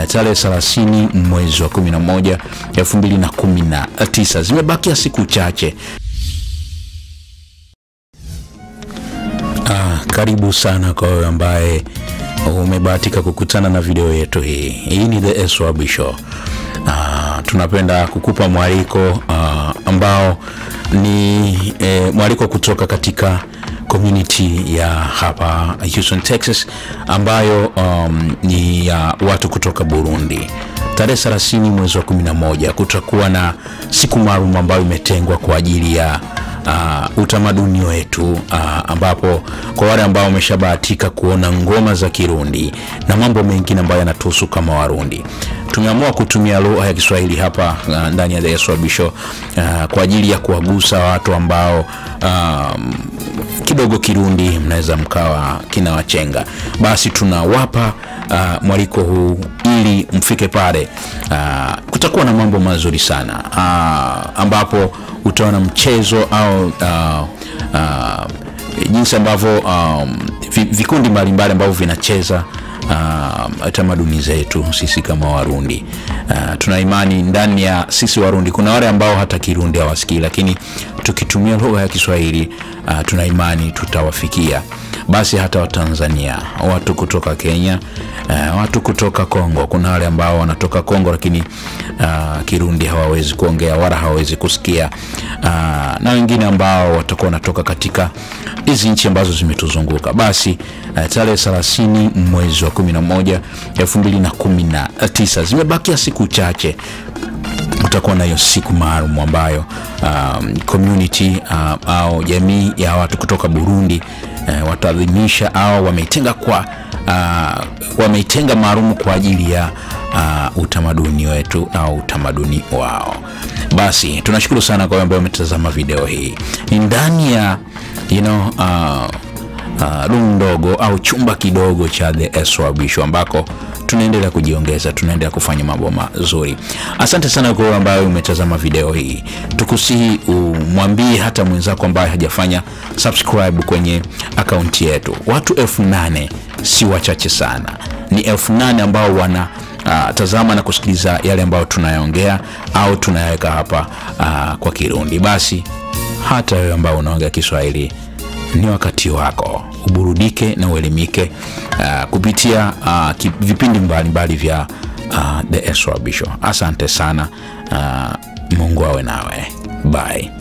tarehe 30 mwezi wa 11 2019. Zimebakia siku chache. Karibu sana kwa wewe ambaye umebahatika kukutana na video yetu hii. Hii ni TheSYUBshow. Tunapenda kukupa mwaliko ambao ni mwaliko kutoka katika community ya hapa Houston, Texas, ambayo ni ya watu kutoka Burundi. Tarehe 30 mwezi wa 11 kutakuwa na siku maalum ambayo imetengwa kwa ajili ya utamaduni wetu, ambapo kwa wale ambao wameshabahatika kuona ngoma za Kirundi na mambo mengine ambayo yanatuhusu kama Warundi, tumeamua kutumia lugha ya Kiswahili hapa ndani ya TheSYUBshow kwa ajili ya kuwagusa watu ambao kidogo Kirundi mnaweza mkawa kinawachenga. Basi tunawapa mwaliko huu ili mfike pale. Kutakuwa na mambo mazuri sana, ambapo utaona mchezo au jinsi ambavyo vikundi mbalimbali ambavyo vinacheza tamaduni zetu sisi kama Warundi. Tuna imani ndani ya sisi Warundi kuna wale ambao hata Kirundi hawasikii, lakini tukitumia lugha ya Kiswahili tuna imani tutawafikia. Basi hata wa Tanzania, watu kutoka Kenya, watu kutoka Kongo, kuna wale ambao wanatoka Kongo lakini Kirundi hawawezi kuongea wala hawawezi kusikia, na wengine ambao watakuwa wanatoka katika hizi nchi ambazo zimetuzunguka. Basi tarehe 30 mwezi wa 11 2019, zimebakia siku chache, utakuwa na hiyo siku maalum ambayo community au jamii ya watu kutoka Burundi wataadhimisha au wameitenga maalum kwa ajili ya utamaduni wetu au utamaduni wao. Basi tunashukuru sana kwa ambao umetazama video hii. Ndani ya room ndogo au chumba kidogo cha TheSYUBshow ambako tunaendelea kujiongeza, tunaendelea kufanya mambo mazuri. Asante sana kwa ambao umetazama video hii. Tukusihi umwambie hata mwenzako ambaye hajafanya subscribe kwenye account yetu. Watu 8,000 si wachache sana. Ni 8,000 ambao wana tazama na kusikiliza yale ambayo tunayaongea au tunayaweka hapa kwa Kirundi. Basi hata wewe ambao unaongea Kiswahili, ni wakati wako uburudike na uelimike kupitia vipindi mbalimbali vya TheSYUBshow. Asante sana. Mungu awe nawe. Bye.